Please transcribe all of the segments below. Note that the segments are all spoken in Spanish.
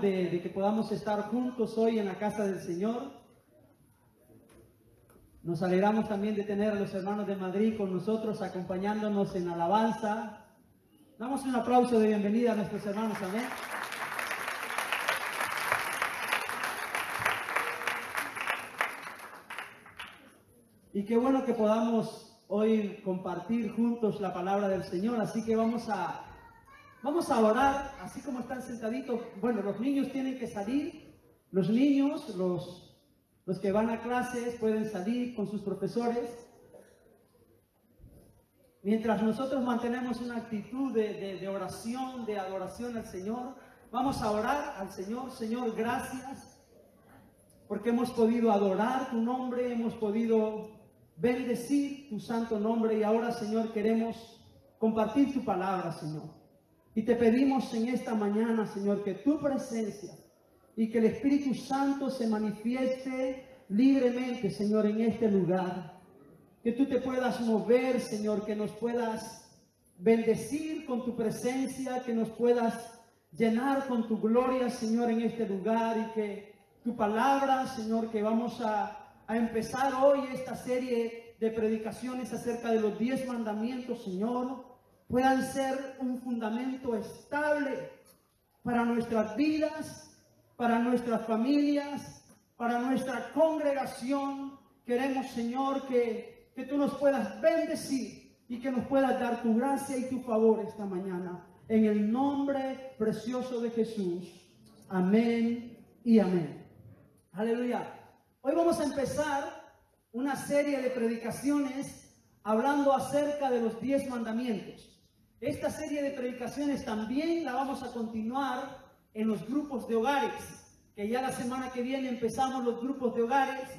de que podamos estar juntos hoy en la casa del Señor. Nos alegramos también de tener a los hermanos de Madrid con nosotros, acompañándonos en alabanza. Damos un aplauso de bienvenida a nuestros hermanos, amén. Y qué bueno que podamos hoy compartir juntos la palabra del Señor, así que vamos a orar, así como están sentaditos. Bueno, los niños tienen que salir, los niños, los que van a clases pueden salir con sus profesores. Mientras nosotros mantenemos una actitud de oración, de adoración al Señor, vamos a orar al Señor. Señor, gracias, porque hemos podido adorar tu nombre, hemos podido bendecir tu santo nombre, y ahora, Señor, queremos compartir tu palabra, Señor. Y te pedimos en esta mañana, Señor, que tu presencia y que el Espíritu Santo se manifieste libremente, Señor, en este lugar. Que tú te puedas mover, Señor, que nos puedas bendecir con tu presencia, que nos puedas llenar con tu gloria, Señor, en este lugar, y que tu palabra, Señor, que vamos a empezar hoy esta serie de predicaciones acerca de los 10 mandamientos, Señor, puedan ser un fundamento estable para nuestras vidas, para nuestras familias, para nuestra congregación. Queremos, Señor, que tú nos puedas bendecir y que nos puedas dar tu gracia y tu favor esta mañana. En el nombre precioso de Jesús. Amén y amén. Aleluya. Hoy vamos a empezar una serie de predicaciones hablando acerca de los 10 mandamientos. Esta serie de predicaciones también la vamos a continuar en los grupos de hogares, que ya la semana que viene empezamos los grupos de hogares,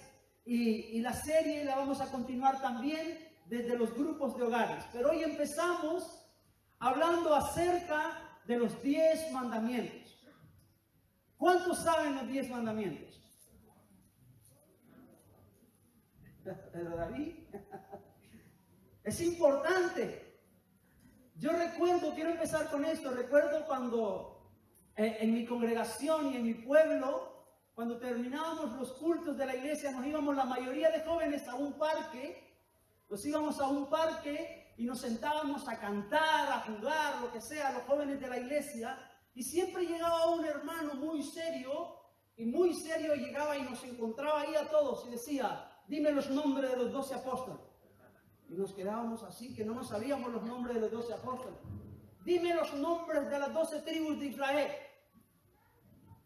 y la serie la vamos a continuar también desde los grupos de hogares. Pero hoy empezamos hablando acerca de los 10 mandamientos. ¿Cuántos saben los 10 mandamientos? ¿Pero David? Es importante. Yo recuerdo, quiero empezar con esto, recuerdo cuando en mi congregación y en mi pueblo, cuando terminábamos los cultos de la iglesia, nos íbamos la mayoría de jóvenes a un parque, y nos sentábamos a cantar, a jugar, lo que sea, los jóvenes de la iglesia, y siempre llegaba un hermano muy serio llegaba y nos encontraba ahí a todos y decía: dime los nombres de los 12 apóstoles. Y nos quedábamos así, que no nos sabíamos los nombres de los 12 apóstoles. Dime los nombres de las 12 tribus de Israel.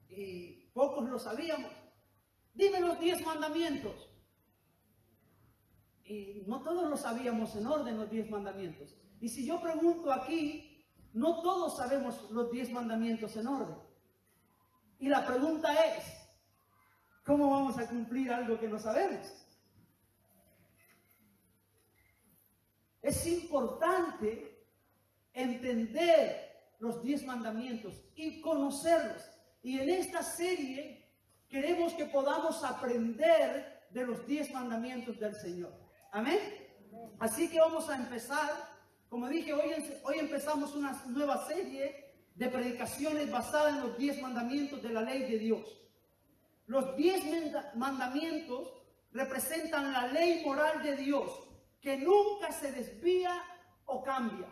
Y pocos lo sabíamos. Dime los 10 mandamientos. Y no todos lo sabíamos en orden, los 10 mandamientos. Y si yo pregunto aquí, no todos sabemos los 10 mandamientos en orden. Y la pregunta es, ¿cómo vamos a cumplir algo que no sabemos? Es importante entender los 10 mandamientos y conocerlos. Y en esta serie queremos que podamos aprender de los 10 mandamientos del Señor. ¿Amén? Así que vamos a empezar. Como dije, hoy empezamos una nueva serie de predicaciones basadas en los 10 mandamientos de la ley de Dios. Los 10 mandamientos representan la ley moral de Dios, que nunca se desvía o cambia.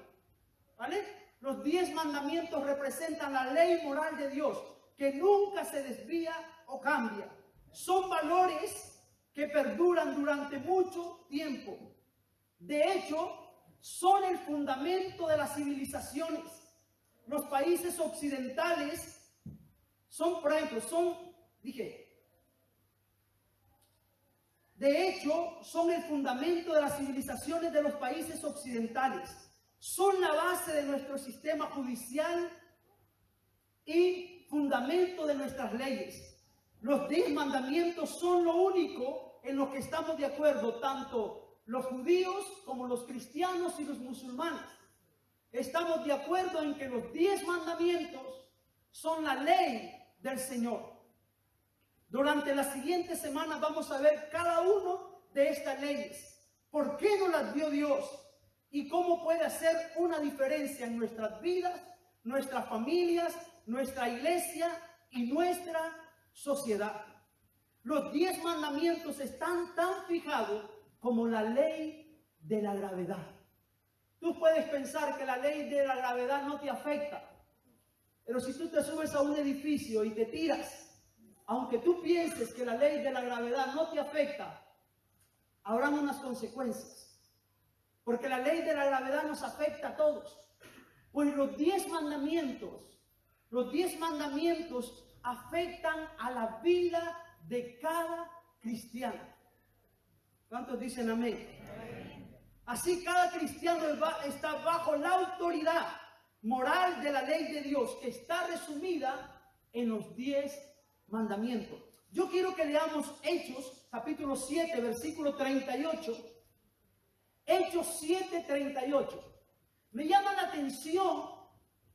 ¿Vale? Los 10 mandamientos representan la ley moral de Dios, que nunca se desvía o cambia. Son valores que perduran durante mucho tiempo. De hecho, son el fundamento de las civilizaciones. Los países occidentales son, por ejemplo, de hecho, son el fundamento de las civilizaciones de los países occidentales. Son la base de nuestro sistema judicial y fundamento de nuestras leyes. Los 10 mandamientos son lo único en lo que estamos de acuerdo, tanto los judíos como los cristianos y los musulmanes. Estamos de acuerdo en que los 10 mandamientos son la ley del Señor. Durante las siguientes semanas vamos a ver cada uno de estas leyes. ¿Por qué nos las dio Dios? Y cómo puede hacer una diferencia en nuestras vidas, nuestras familias, nuestra iglesia y nuestra sociedad. Los 10 mandamientos están tan fijados como la ley de la gravedad. Tú puedes pensar que la ley de la gravedad no te afecta, pero si tú te subes a un edificio y te tiras, aunque tú pienses que la ley de la gravedad no te afecta, habrán unas consecuencias, porque la ley de la gravedad nos afecta a todos. Pues los 10 mandamientos afectan a la vida de cada cristiano. ¿Cuántos dicen amén? Así cada cristiano está bajo la autoridad moral de la ley de Dios, que está resumida en los 10 mandamientos. Yo quiero que leamos Hechos, capítulo 7, versículo 38. Hechos 7, 38. Me llama la atención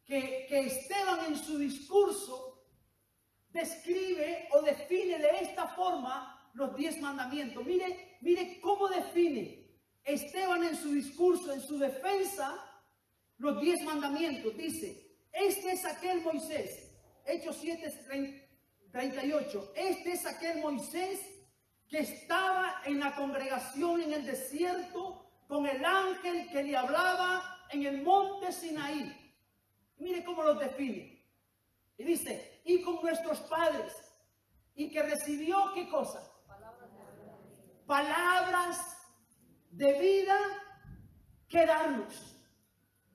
que Esteban en su discurso describe o define de esta forma los 10 mandamientos. Mire cómo define Esteban en su discurso, en su defensa, los 10 mandamientos. Dice, este es aquel Moisés, Hechos 7, 38, este es aquel Moisés que estaba en la congregación en el desierto con el ángel que le hablaba en el monte Sinaí. Mire cómo los define. Y dice, y con nuestros padres, y que recibió, ¿qué cosa? Palabras de vida que darnos.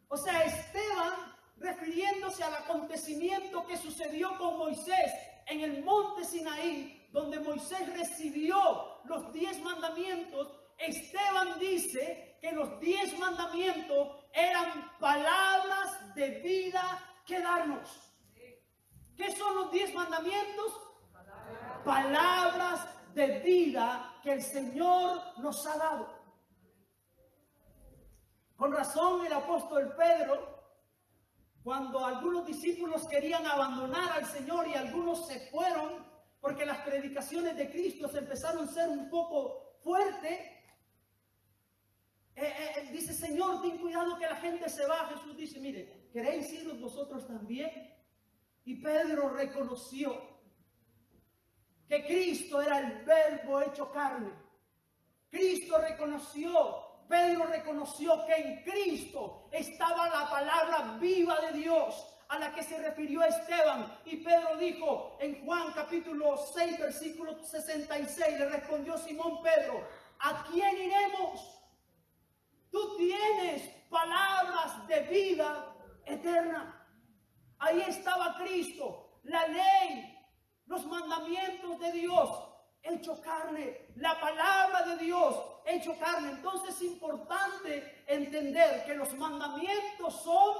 O sea, Esteban, refiriéndose al acontecimiento que sucedió con Moisés en el monte Sinaí, donde Moisés recibió los 10 mandamientos, Esteban dice que los 10 mandamientos eran palabras de vida que darnos. ¿Qué son los 10 mandamientos? Palabras de vida que el Señor nos ha dado. Con razón el apóstol Pedro, cuando algunos discípulos querían abandonar al Señor y algunos se fueron porque las predicaciones de Cristo se empezaron a ser un poco fuertes, dice, Señor, ten cuidado que la gente se va. Jesús dice, mire, ¿queréis iros vosotros también? Y Pedro reconoció que Cristo era el Verbo hecho carne. Pedro reconoció que en Cristo estaba la palabra viva de Dios a la que se refirió Esteban. Y Pedro dijo en Juan capítulo 6, versículo 66, le respondió Simón Pedro, ¿a quién iremos? Tú tienes palabras de vida eterna. Ahí estaba Cristo, la ley, los mandamientos de Dios hecho carne, la palabra de Dios hecho carne. Entonces es importante entender que los mandamientos son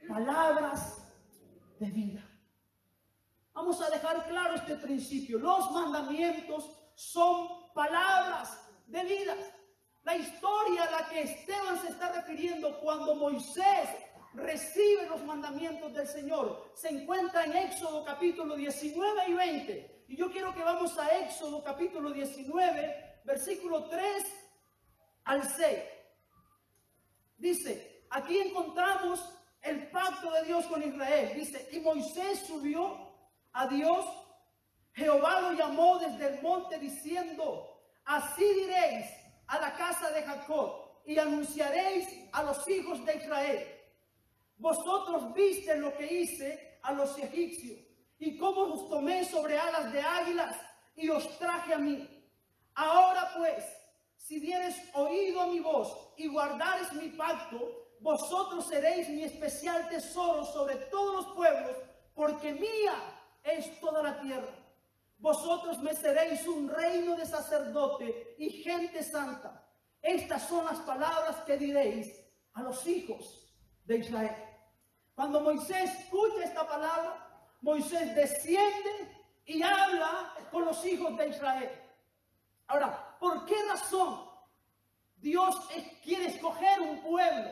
palabras de vida. Vamos a dejar claro este principio. Los mandamientos son palabras de vida. La historia a la que Esteban se está refiriendo cuando Moisés recibe los mandamientos del Señor se encuentra en Éxodo capítulo 19 y 20. Y yo quiero que vamos a Éxodo capítulo 19, versículo 3 al 6. Dice, aquí encontramos el pacto de Dios con Israel. Dice, y Moisés subió a Dios, Jehová lo llamó desde el monte diciendo, así diréis a la casa de Jacob y anunciaréis a los hijos de Israel. Vosotros viste lo que hice a los egipcios y cómo os tomé sobre alas de águilas y os traje a mí. Ahora pues, si dieres oído a mi voz y guardares mi pacto, vosotros seréis mi especial tesoro sobre todos los pueblos, porque mía es toda la tierra. Vosotros me seréis un reino de sacerdote y gente santa. Estas son las palabras que diréis a los hijos de Israel. Cuando Moisés escucha esta palabra, Moisés desciende y habla con los hijos de Israel. Ahora, ¿por qué razón Dios quiere escoger un pueblo?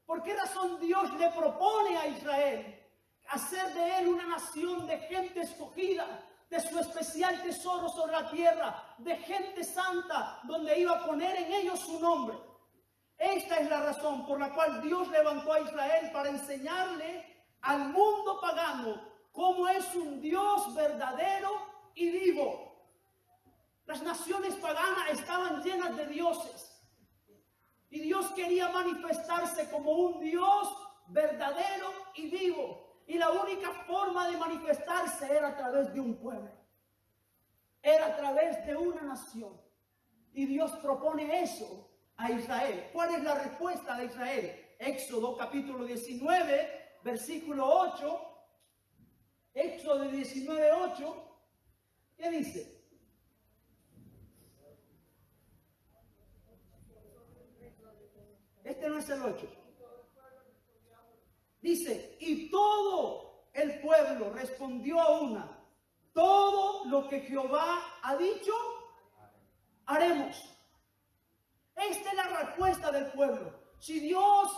¿Por qué razón Dios le propone a Israel hacer de él una nación de gente escogida, de su especial tesoro sobre la tierra, de gente santa, donde iba a poner en ellos su nombre? Esta es la razón por la cual Dios levantó a Israel para enseñarle al mundo pagano cómo es un Dios verdadero y vivo. Las naciones paganas estaban llenas de dioses. Y Dios quería manifestarse como un Dios verdadero y vivo. Y la única forma de manifestarse era a través de un pueblo. Era a través de una nación. Y Dios propone eso a Israel. ¿Cuál es la respuesta de Israel? Éxodo capítulo 19, versículo 8. Éxodo 19, 8. ¿Qué dice? Este no es el 8. Dice, y todo el pueblo respondió a una: todo lo que Jehová ha dicho, haremos. Esta es la respuesta del pueblo. Si Dios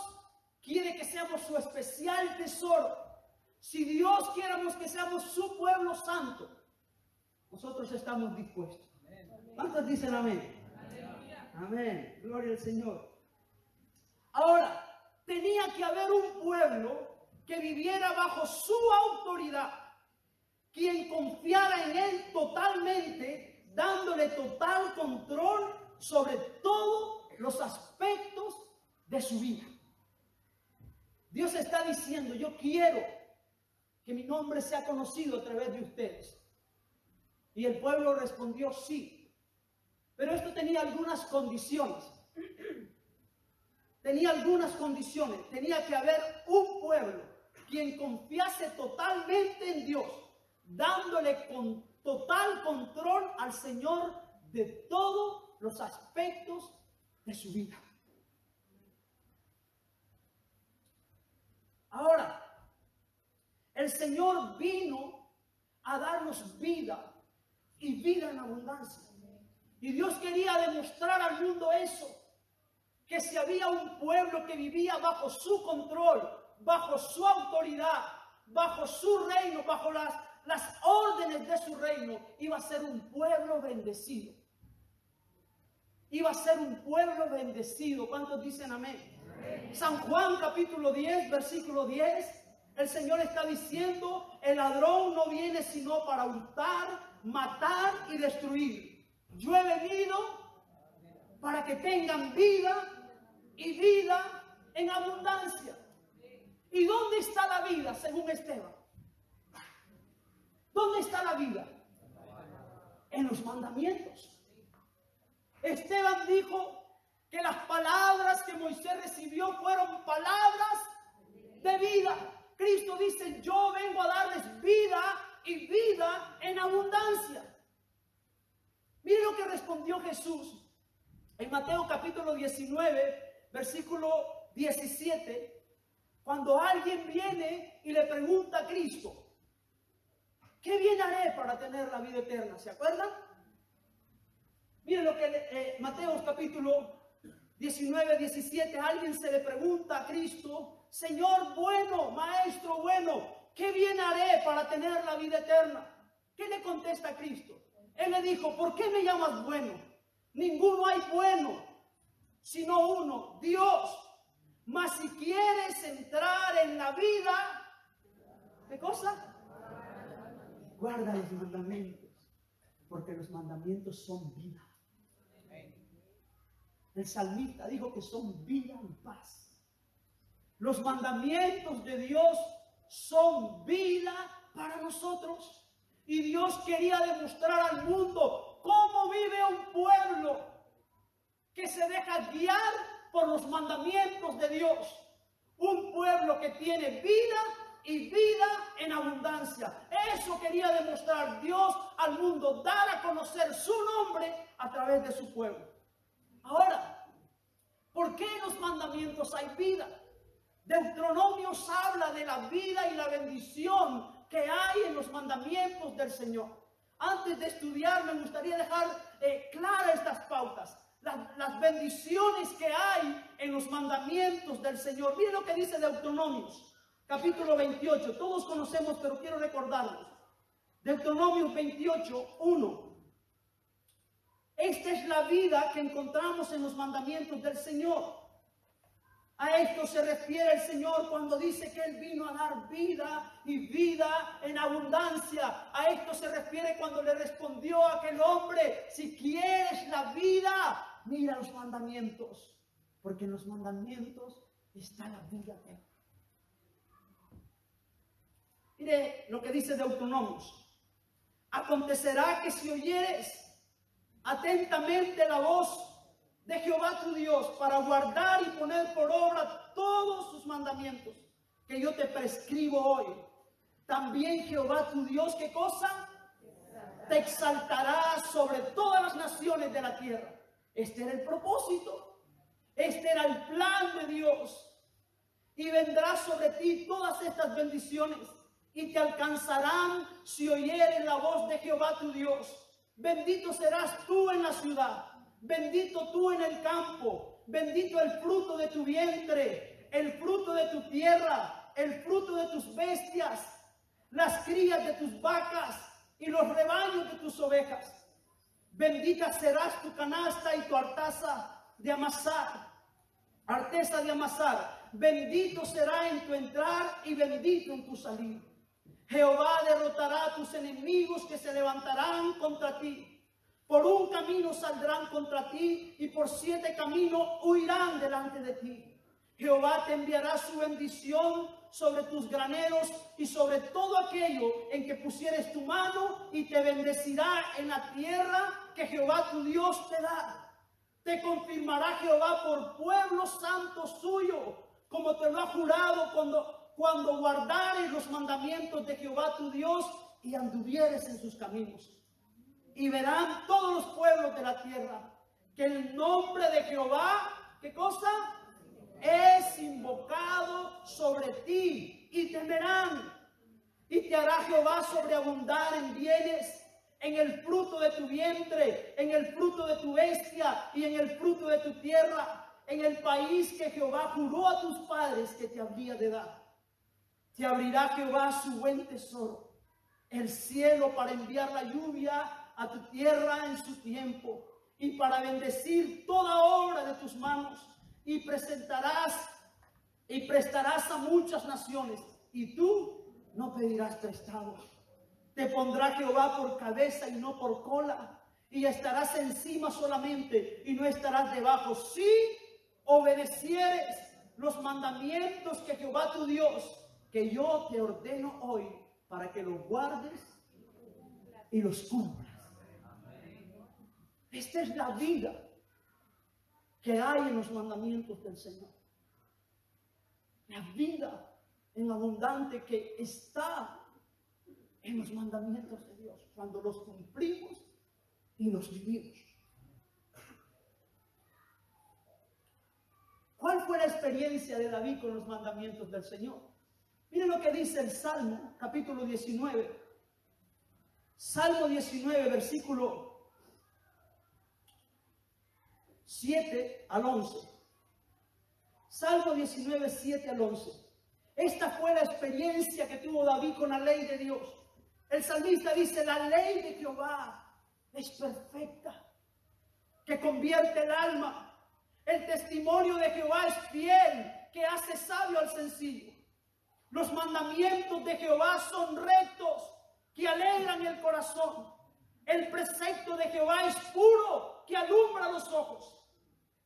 quiere que seamos su especial tesoro, si Dios quiere que seamos su pueblo santo, nosotros estamos dispuestos. ¿Cuántos dicen amén? Amén. Gloria al Señor. Ahora, tenía que haber un pueblo que viviera bajo su autoridad, quien confiara en él totalmente, dándole total control sobre todos los aspectos de su vida. Dios está diciendo: yo quiero que mi nombre sea conocido a través de ustedes. Y el pueblo respondió sí. Pero esto tenía algunas condiciones. Tenía algunas condiciones. Tenía que haber un pueblo quien confiase totalmente en Dios, dándole con total control al Señor de todos los aspectos de su vida. Ahora, el Señor vino a darnos vida y vida en abundancia. Y Dios quería demostrar al mundo eso, que si había un pueblo que vivía bajo su control, bajo su autoridad, bajo su reino, bajo las órdenes de su reino, iba a ser un pueblo bendecido. Iba a ser un pueblo bendecido. ¿Cuántos dicen amén? San Juan capítulo 10, versículo 10. El Señor está diciendo: el ladrón no viene sino para hurtar, matar y destruir. Yo he venido para que tengan vida y vida en abundancia. ¿Y dónde está la vida según Esteban? ¿Dónde está la vida? En los mandamientos. Esteban dijo que las palabras que Moisés recibió fueron palabras de vida. Cristo dice: yo vengo a darles vida y vida en abundancia. Mire lo que respondió Jesús en Mateo capítulo 19, versículo 17. Cuando alguien viene y le pregunta a Cristo: ¿qué bien haré para tener la vida eterna? ¿Se acuerdan? Miren lo que Mateo capítulo 19, 17. Alguien se le pregunta a Cristo: Señor bueno, Maestro bueno, ¿qué bien haré para tener la vida eterna? ¿Qué le contesta Cristo? Él le dijo: ¿por qué me llamas bueno? Ninguno hay bueno, sino uno, Dios. Mas si quieres entrar en la vida, ¿qué cosa? Guarda los mandamientos, porque los mandamientos son vida. El salmista dijo que son vida y paz. Los mandamientos de Dios son vida para nosotros. Y Dios quería demostrar al mundo cómo vive un pueblo que se deja guiar por los mandamientos de Dios. Un pueblo que tiene vida y vida en abundancia. Eso quería demostrar Dios al mundo, dar a conocer su nombre a través de su pueblo. Ahora, ¿por qué en los mandamientos hay vida? Deuteronomios habla de la vida y la bendición que hay en los mandamientos del Señor. Antes de estudiar, me gustaría dejar claras estas pautas. Las bendiciones que hay en los mandamientos del Señor. Miren lo que dice Deuteronomios, capítulo 28. Todos conocemos, pero quiero recordarlos. Deuteronomios 28, 1. Esta es la vida que encontramos en los mandamientos del Señor. A esto se refiere el Señor cuando dice que Él vino a dar vida y vida en abundancia. A esto se refiere cuando le respondió a aquel hombre: si quieres la vida, mira los mandamientos, porque en los mandamientos está la vida eterna. Mire lo que dice Deuteronomios: acontecerá que si oyeres atentamente la voz de Jehová tu Dios para guardar y poner por obra todos sus mandamientos que yo te prescribo hoy, también Jehová tu Dios, ¿qué cosa? Te exaltará sobre todas las naciones de la tierra. Este era el propósito, este era el plan de Dios. Y vendrá sobre ti todas estas bendiciones y te alcanzarán si oyeres la voz de Jehová tu Dios. Bendito serás tú en la ciudad, bendito tú en el campo, bendito el fruto de tu vientre, el fruto de tu tierra, el fruto de tus bestias, las crías de tus vacas y los rebaños de tus ovejas. Bendita serás tu canasta y tu arteza de amasar, arteza de amasar. Bendito será en tu entrar y bendito en tu salir. Jehová derrotará a tus enemigos que se levantarán contra ti. Por un camino saldrán contra ti y por 7 caminos huirán delante de ti. Jehová te enviará su bendición sobre tus graneros y sobre todo aquello en que pusieres tu mano, y te bendecirá en la tierra que Jehová tu Dios te da. Te confirmará Jehová por pueblo santo suyo, como te lo ha jurado cuando guardares los mandamientos de Jehová tu Dios y anduvieres en sus caminos. Y verán todos los pueblos de la tierra que el nombre de Jehová, ¿qué cosa? Es invocado sobre ti, y temerán. Y te hará Jehová sobreabundar en bienes, en el fruto de tu vientre, en el fruto de tu bestia y en el fruto de tu tierra, en el país que Jehová juró a tus padres que te habría de dar. Te abrirá Jehová su buen tesoro, el cielo, para enviar la lluvia a tu tierra en su tiempo, y para bendecir toda obra de tus manos, y prestarás a muchas naciones, y tú no pedirás prestado. Te pondrá Jehová por cabeza y no por cola, y estarás encima solamente y no estarás debajo, si obedecieres los mandamientos que Jehová tu Dios, que yo te ordeno hoy, para que los guardes y los cumplas. Esta es la vida que hay en los mandamientos del Señor. La vida en abundante que está en los mandamientos de Dios, cuando los cumplimos y los vivimos. ¿Cuál fue la experiencia de David con los mandamientos del Señor? Miren lo que dice el Salmo, capítulo 19. Salmo 19, versículo 7 al 11. Salmo 19, 7 al 11. Esta fue la experiencia que tuvo David con la ley de Dios. El salmista dice: la ley de Jehová es perfecta, que convierte el alma. El testimonio de Jehová es fiel, que hace sabio al sencillo. Los mandamientos de Jehová son rectos, que alegran el corazón. El precepto de Jehová es puro, que alumbra los ojos.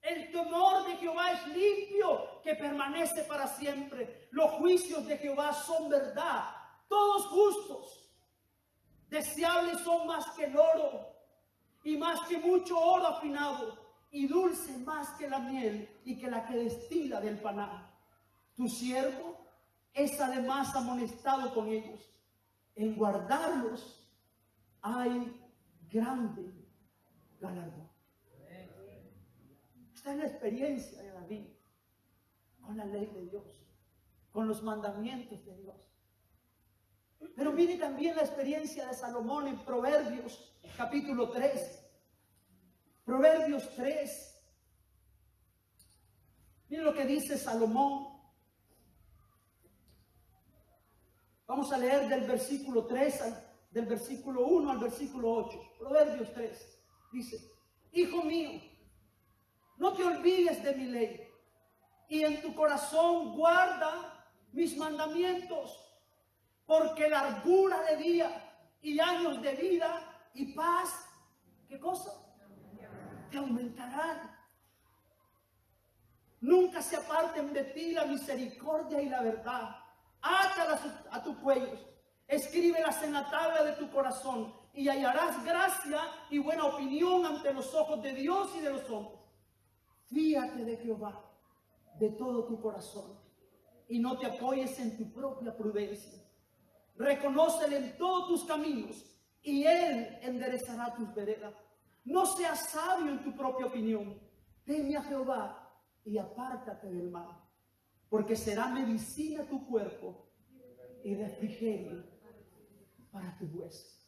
El temor de Jehová es limpio, que permanece para siempre. Los juicios de Jehová son verdad, todos justos. Deseables son más que el oro, y más que mucho oro afinado, y dulce más que la miel, y que la que destila del panal. Tu siervo es además amonestado con ellos. En guardarlos hay grande galardón. Esta es la experiencia de David con la ley de Dios, con los mandamientos de Dios. Pero mire también la experiencia de Salomón en Proverbios, capítulo 3. Proverbios 3. Mire lo que dice Salomón. Vamos a leer del versículo 3, del versículo 1 al versículo 8. Proverbios 3. Dice: Hijo mío, no te olvides de mi ley, y en tu corazón guarda mis mandamientos, porque largura de día y años de vida y paz, ¿qué cosa? Te aumentarán. Nunca se aparten de ti la misericordia y la verdad. Átalas a tu cuello, escríbelas en la tabla de tu corazón, y hallarás gracia y buena opinión ante los ojos de Dios y de los hombres. Fíate de Jehová de todo tu corazón y no te apoyes en tu propia prudencia. Reconócele en todos tus caminos y Él enderezará tus veredas. No seas sabio en tu propia opinión. Teme a Jehová y apártate del mal, porque será medicina tu cuerpo y refrigerio para tus huesos.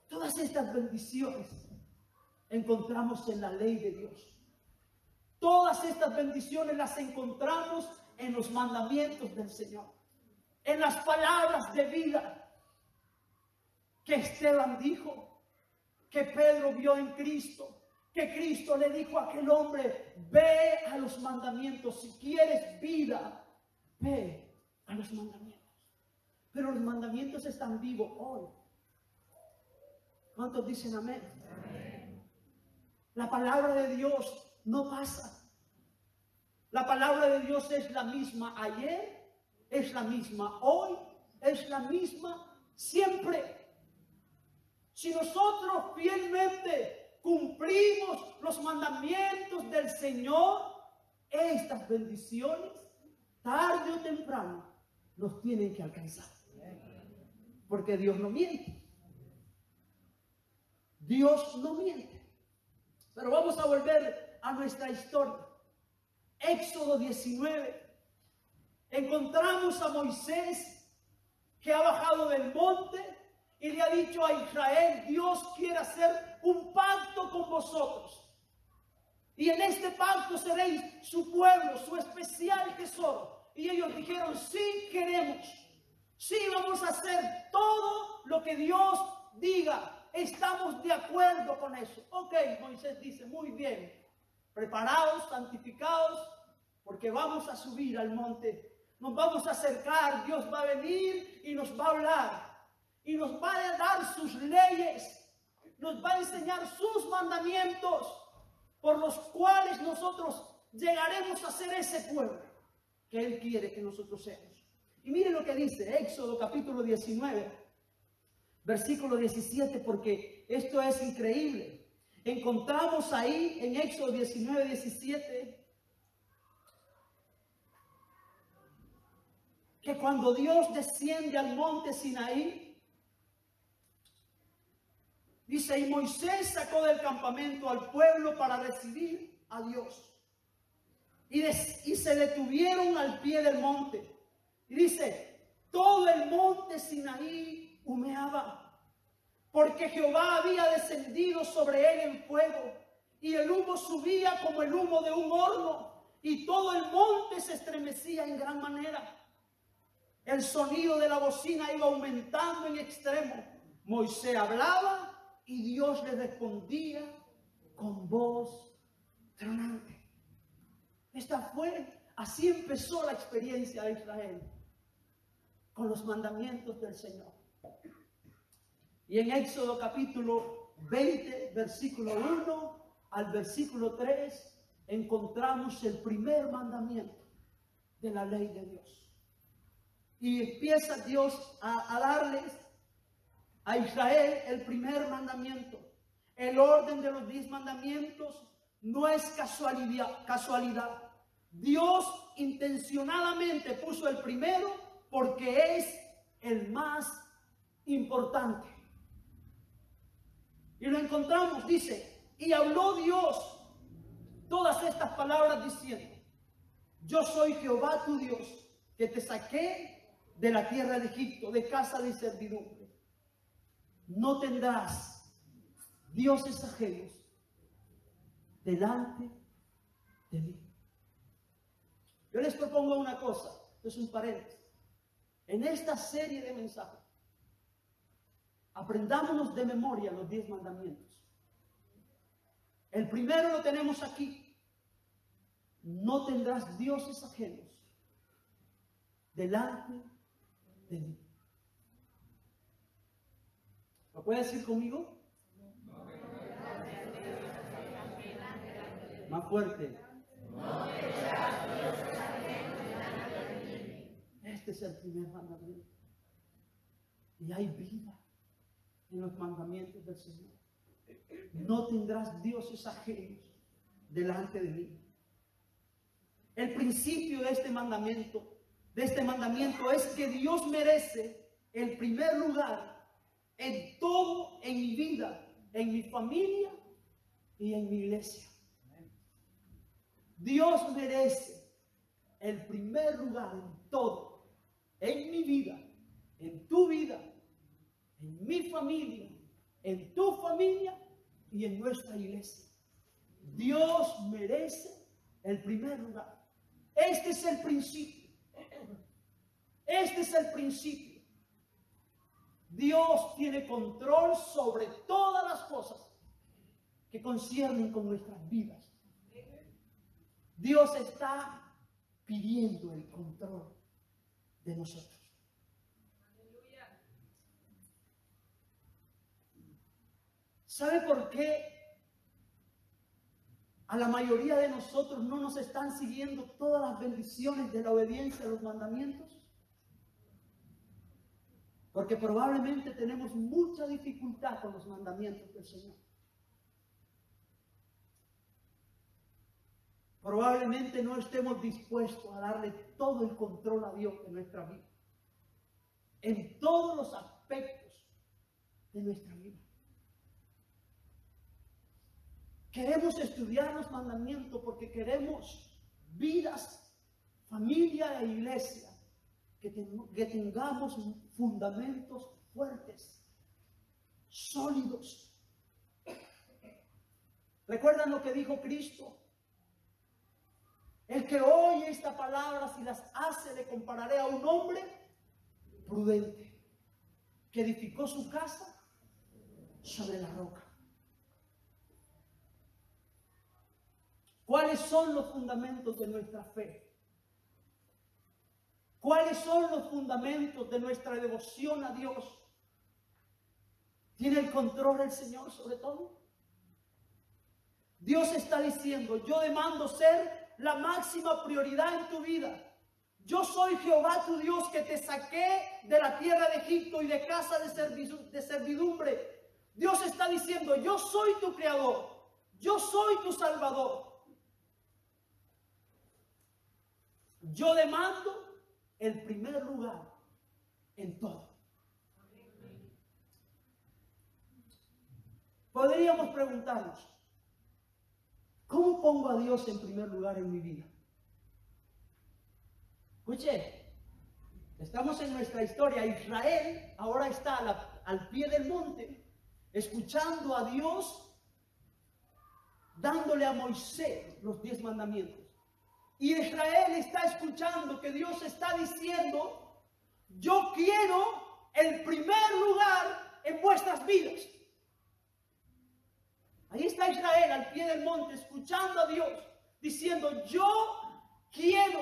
Todas estas bendiciones encontramos en la ley de Dios. Todas estas bendiciones las encontramos en los mandamientos del Señor, en las palabras de vida que Esteban dijo, que Pedro vio en Cristo, que Cristo le dijo a aquel hombre: ve a los mandamientos, si quieres vida, ve a los mandamientos. Pero los mandamientos están vivos hoy. ¿Cuántos dicen amén? Amén. La palabra de Dios no pasa. La palabra de Dios es la misma ayer, es la misma hoy, es la misma siempre. Si nosotros fielmente cumplimos los mandamientos del Señor, estas bendiciones, tarde o temprano, nos tienen que alcanzar. Porque Dios no miente. Dios no miente. Pero vamos a volver a nuestra historia. Éxodo 19. Encontramos a Moisés que ha bajado del monte y le ha dicho a Israel: Dios quiere hacer un pacto con vosotros. Y en este pacto seréis su pueblo, su especial tesoro. Y ellos dijeron: sí queremos. Sí, vamos a hacer todo lo que Dios diga. Estamos de acuerdo con eso. Ok, Moisés dice: muy bien. Preparados, santificados, porque vamos a subir al monte. Nos vamos a acercar. Dios va a venir y nos va a hablar. Y nos va a dar sus leyes. Nos va a enseñar sus mandamientos, por los cuales nosotros llegaremos a ser ese pueblo que Él quiere que nosotros seamos. Y miren lo que dice Éxodo capítulo 19, versículo 17, porque esto es increíble. Encontramos ahí en Éxodo 19, 17, que cuando Dios desciende al monte Sinaí, dice: y Moisés sacó del campamento al pueblo para recibir a Dios. Y se detuvieron al pie del monte. Y dice: todo el monte Sinaí humeaba, porque Jehová había descendido sobre él en fuego, y el humo subía como el humo de un horno, y todo el monte se estremecía en gran manera. El sonido de la bocina iba aumentando en extremo. Moisés hablaba y Dios le respondía con voz tronante. Así empezó la experiencia de Israel con los mandamientos del Señor. Y en Éxodo capítulo 20, versículo 1 al versículo 3, encontramos el primer mandamiento de la ley de Dios. Y empieza Dios a darles a Israel el primer mandamiento. El orden de los 10 mandamientos no es casualidad. Dios intencionadamente puso el primero porque es el más importante. Y lo encontramos, dice: y habló Dios todas estas palabras diciendo: yo soy Jehová tu Dios, que te saqué de la tierra de Egipto, de casa de servidumbre. No tendrás dioses ajenos delante de mí. Yo les propongo una cosa, esto es un paréntesis. En esta serie de mensajes, aprendámonos de memoria los 10 mandamientos. El primero lo tenemos aquí. no tendrás dioses ajenos delante de mí. ¿Lo puede decir conmigo? Más fuerte. Este es el primer mandamiento. Y hay vida en los mandamientos del Señor. No tendrás dioses ajenos delante de mí. El principio de este mandamiento es que Dios merece el primer lugar en todo, en mi vida, en mi familia y en mi iglesia. Dios merece el primer lugar en todo, en mi vida, en tu vida, en mi familia, en tu familia y en nuestra iglesia. Dios merece el primer lugar. Este es el principio. Este es el principio. Dios tiene control sobre todas las cosas que conciernen con nuestras vidas. Dios está pidiendo el control de nosotros. ¿Sabe por qué a la mayoría de nosotros no nos están siguiendo todas las bendiciones de la obediencia a los mandamientos? Porque probablemente tenemos mucha dificultad con los mandamientos del Señor. Probablemente no estemos dispuestos a darle todo el control a Dios en nuestra vida, en todos los aspectos de nuestra vida. Queremos estudiar los mandamientos porque queremos vidas, familia e iglesia, que tengamos fundamentos fuertes, sólidos. ¿Recuerdan lo que dijo Cristo? El que oye esta palabra, si las hace, le compararé a un hombre prudente que edificó su casa sobre la roca. ¿Cuáles son los fundamentos de nuestra fe? ¿Cuáles son los fundamentos de nuestra devoción a Dios? ¿Tiene el control el Señor sobre todo? Dios está diciendo: yo demando ser la máxima prioridad en tu vida. Yo soy Jehová tu Dios, que te saqué de la tierra de Egipto y de casa de servidumbre. Dios está diciendo: yo soy tu creador, yo soy tu salvador. Yo demando el primer lugar en todo. Podríamos preguntarnos: ¿cómo pongo a Dios en primer lugar en mi vida? Escuche, estamos en nuestra historia. Israel ahora está al pie del monte, escuchando a Dios, dándole a Moisés los 10 mandamientos. Y Israel está escuchando que Dios está diciendo: yo quiero el primer lugar en vuestras vidas. Ahí está Israel al pie del monte, escuchando a Dios, diciendo: yo quiero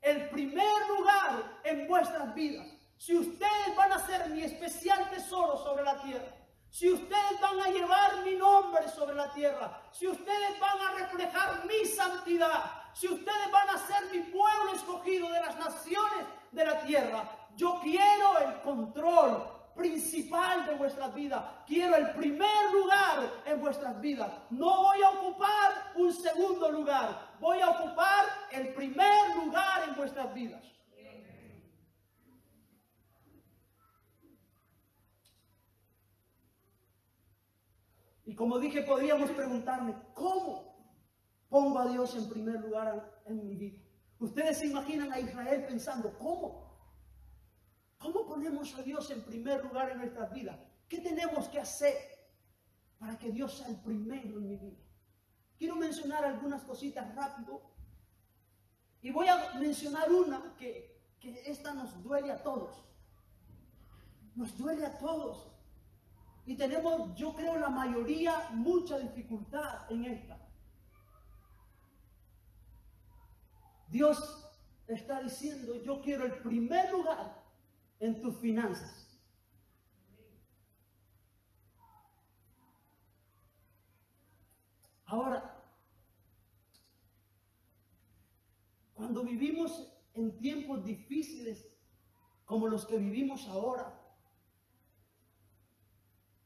el primer lugar en vuestras vidas. Si ustedes van a ser mi especial tesoro sobre la tierra, si ustedes van a llevar mi nombre sobre la tierra, si ustedes van a reflejar mi santidad, si ustedes van a ser mi pueblo escogido de las naciones de la tierra, yo quiero el control principal de vuestras vidas. Quiero el primer lugar en vuestras vidas. No voy a ocupar un segundo lugar, voy a ocupar el primer lugar en vuestras vidas. Y como dije, podríamos preguntarme: ¿cómo pongo a Dios en primer lugar en mi vida? Ustedes se imaginan a Israel pensando: ¿cómo? ¿Cómo ponemos a Dios en primer lugar en nuestras vidas? ¿Qué tenemos que hacer para que Dios sea el primero en mi vida? Quiero mencionar algunas cositas rápido. Y voy a mencionar una que esta nos duele a todos. Nos duele a todos. Y tenemos, yo creo, la mayoría, mucha dificultad en esta. Dios está diciendo, yo quiero el primer lugar en tus finanzas. Ahora, cuando vivimos en tiempos difíciles como los que vivimos ahora,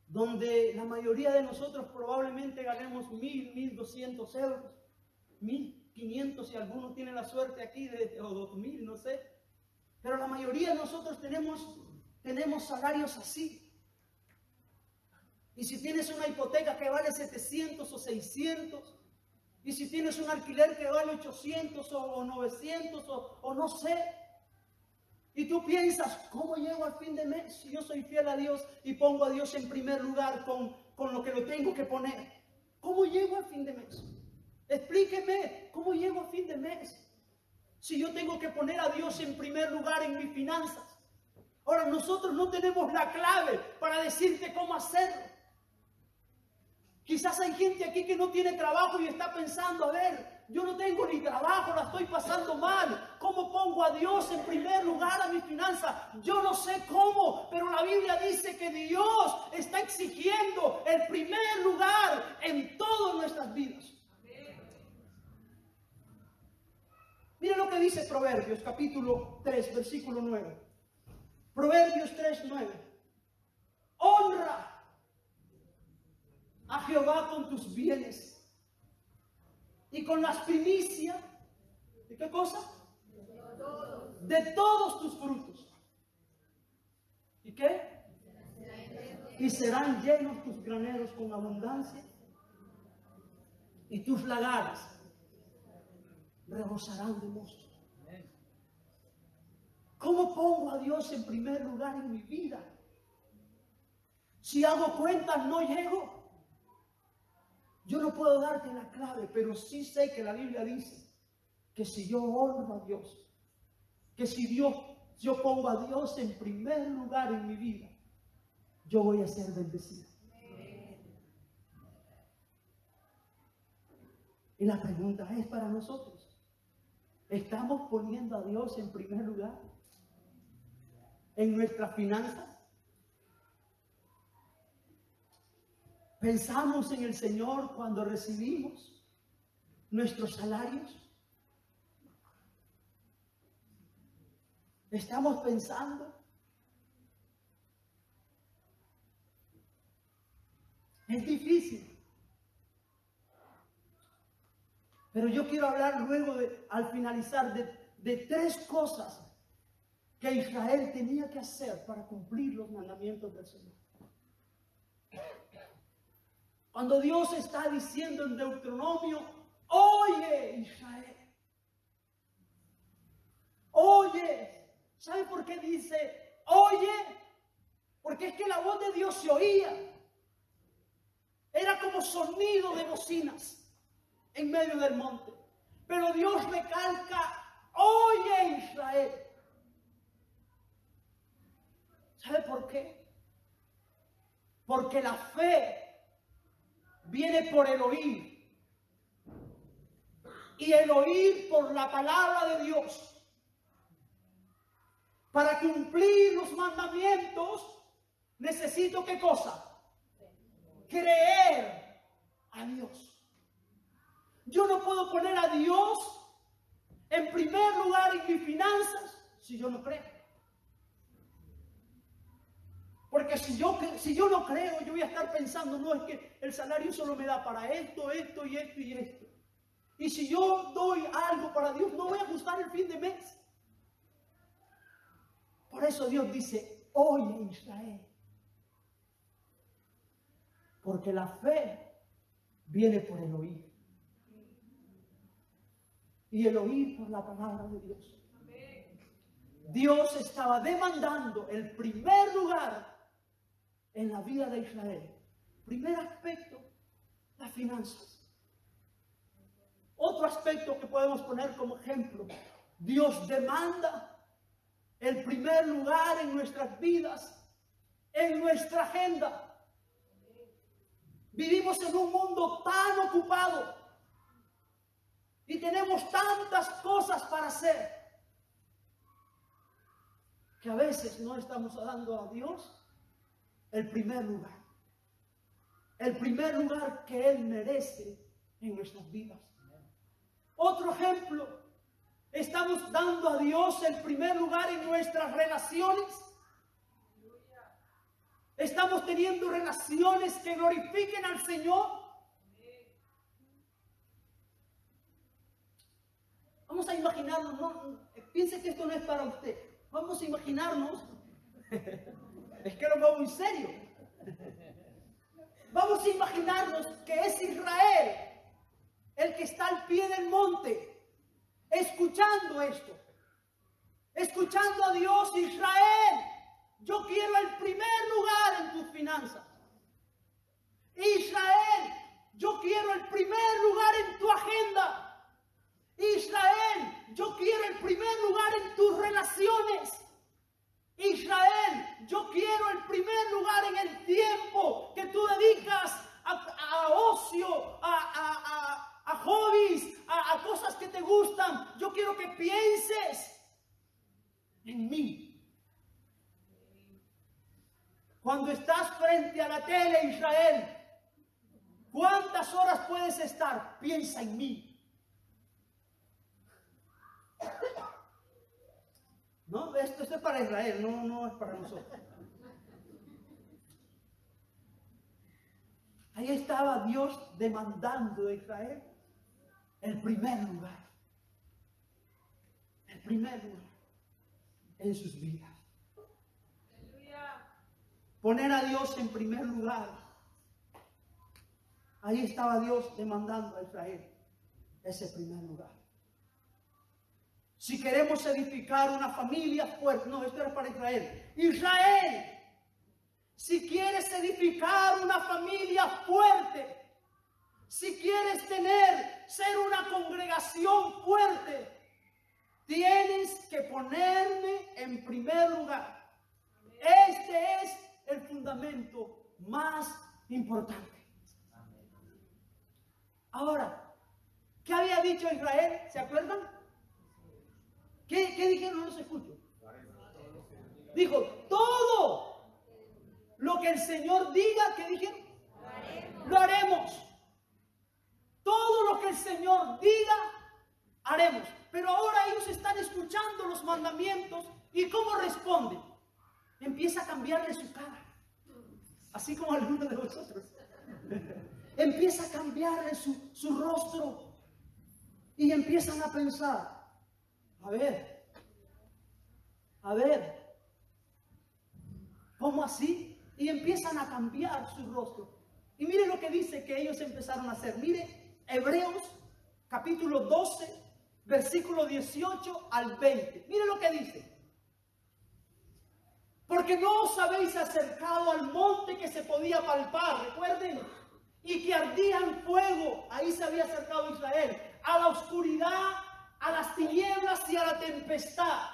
donde la mayoría de nosotros probablemente ganemos 1,000, 1,200 euros, 1,500 si alguno tiene la suerte aquí o 2,000, no sé. Pero la mayoría de nosotros tenemos salarios así. Y si tienes una hipoteca que vale 700 o 600, y si tienes un alquiler que vale 800 o 900 o no sé, y tú piensas, ¿cómo llego al fin de mes si yo soy fiel a Dios y pongo a Dios en primer lugar con lo que lo tengo que poner? ¿Cómo llego al fin de mes? Explíqueme, ¿cómo llego a fin de mes si yo tengo que poner a Dios en primer lugar en mis finanzas? Ahora, nosotros no tenemos la clave para decirte cómo hacerlo. Quizás hay gente aquí que no tiene trabajo y está pensando, a ver, yo no tengo ni trabajo, la estoy pasando mal. ¿Cómo pongo a Dios en primer lugar a mis finanzas? Yo no sé cómo, pero la Biblia dice que Dios está exigiendo el primer lugar en todas nuestras vidas. Mira lo que dice Proverbios, capítulo 3, versículo 9. Proverbios 3, 9. Honra a Jehová con tus bienes y con las primicias, ¿de qué cosa? De todos tus frutos. ¿Y qué? Y serán llenos tus graneros con abundancia y tus lagares rebosarán de mosto. ¿Cómo pongo a Dios en primer lugar en mi vida? Si hago cuentas no llego. Yo no puedo darte la clave, pero sí sé que la Biblia dice que si yo honro a Dios, que si yo pongo a Dios en primer lugar en mi vida, yo voy a ser bendecido. Y la pregunta es para nosotros, ¿estamos poniendo a Dios en primer lugar en nuestras finanzas? ¿Pensamos en el Señor cuando recibimos nuestros salarios? ¿Estamos pensando? Es difícil. Pero yo quiero hablar luego, al finalizar, de 3 cosas que Israel tenía que hacer para cumplir los mandamientos del Señor. Cuando Dios está diciendo en Deuteronomio, oye Israel, oye, ¿sabe por qué dice oye? Porque es que la voz de Dios se oía, era como sonido de bocinas en medio del monte, pero Dios recalca, oye Israel. ¿Sabe por qué? Porque la fe viene por el oír, y el oír por la palabra de Dios. Para cumplir los mandamientos, necesito ¿qué cosa? Creer a Dios. Yo no puedo poner a Dios en primer lugar en mis finanzas si yo no creo. Porque si yo no creo, yo voy a estar pensando, no, es que el salario solo me da para esto, esto y esto y esto. Y si yo doy algo para Dios, no voy a ajustar el fin de mes. Por eso Dios dice, oye Israel. Porque la fe viene por el oír. Y el oír por la palabra de Dios. Dios estaba demandando el primer lugar en la vida de Israel. Primer aspecto, las finanzas. Otro aspecto que podemos poner como ejemplo, Dios demanda el primer lugar en nuestras vidas, en nuestra agenda. Vivimos en un mundo tan ocupado Y tenemos tantas cosas para hacer que a veces no estamos dando a Dios el primer lugar. El primer lugar que Él merece en nuestras vidas. Otro ejemplo, estamos dando a Dios el primer lugar en nuestras relaciones. Estamos teniendo relaciones que glorifiquen al Señor. Vamos a imaginarnos, no, piense que esto no es para usted. Vamos a imaginarnos, es que lo veo muy serio. Vamos a imaginarnos que es Israel el que está al pie del monte, escuchando esto, escuchando a Dios. Israel, yo quiero el primer lugar en tus finanzas. Israel, yo quiero el primer lugar en tu agenda. Israel, yo quiero el primer lugar en tus relaciones. Israel, yo quiero el primer lugar en el tiempo que tú dedicas a ocio, a hobbies, a cosas que te gustan. Yo quiero que pienses en mí. Cuando estás frente a la tele, Israel, ¿cuántas horas puedes estar? Piensa en mí. No, esto es para Israel, no es para nosotros. Ahí estaba Dios demandando a Israel el primer lugar. El primer lugar en sus vidas. Poner a Dios en primer lugar. Ahí estaba Dios demandando a Israel ese primer lugar. Si queremos edificar una familia fuerte, no, esto era para Israel. Israel, si quieres edificar una familia fuerte, si quieres ser una congregación fuerte, tienes que ponerme en primer lugar. Este es el fundamento más importante. Ahora, ¿qué había dicho Israel? ¿Se acuerdan? ¿Qué dijeron? No se escuchó. Dijo, todo lo que el Señor diga, ¿qué dijeron? Lo haremos. Todo lo que el Señor diga, haremos. Pero ahora ellos están escuchando los mandamientos y ¿cómo responden? Empieza a cambiarle su cara. Así como algunos de vosotros. Empieza a cambiarle su rostro. Y empiezan a pensar. A ver, ¿cómo así? Y empiezan a cambiar su rostro. Y mire lo que dice que ellos empezaron a hacer. Mire, Hebreos capítulo 12, versículo 18 al 20. Mire lo que dice. Porque no os habéis acercado al monte que se podía palpar, recuerden, y que ardía en fuego. Ahí se había acercado Israel. A la oscuridad, a las tinieblas y a la tempestad.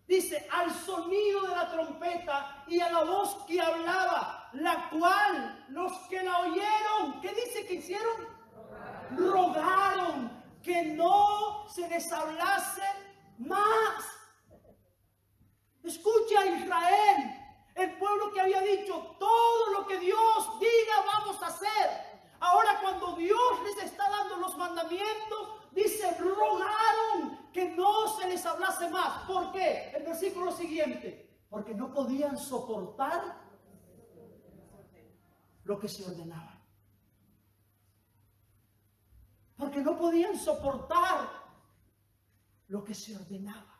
Dice, al sonido de la trompeta y a la voz que hablaba, la cual los que la oyeron, ¿qué dice que hicieron? Rogaron que no se les hablase más. Escucha, Israel, el pueblo que había dicho, todo lo que Dios diga vamos a hacer. Ahora cuando Dios les está dando los mandamientos, dice, rogaron que no se les hablase más. ¿Por qué? El versículo siguiente. Porque no podían soportar lo que se ordenaba. Porque no podían soportar lo que se ordenaba.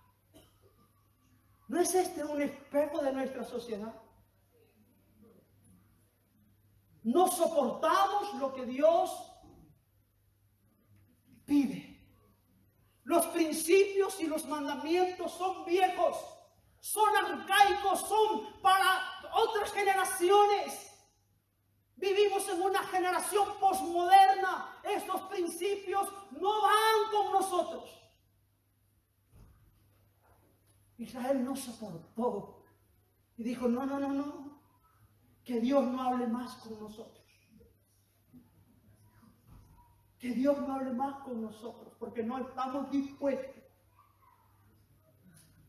¿No es este un espejo de nuestra sociedad? No soportamos lo que Dios pide. Los principios y los mandamientos son viejos, son arcaicos, son para otras generaciones. Vivimos en una generación posmoderna. Estos principios no van con nosotros. Israel no soportó y dijo, no, que Dios no hable más con nosotros. Que Dios no hable más con nosotros, porque no estamos dispuestos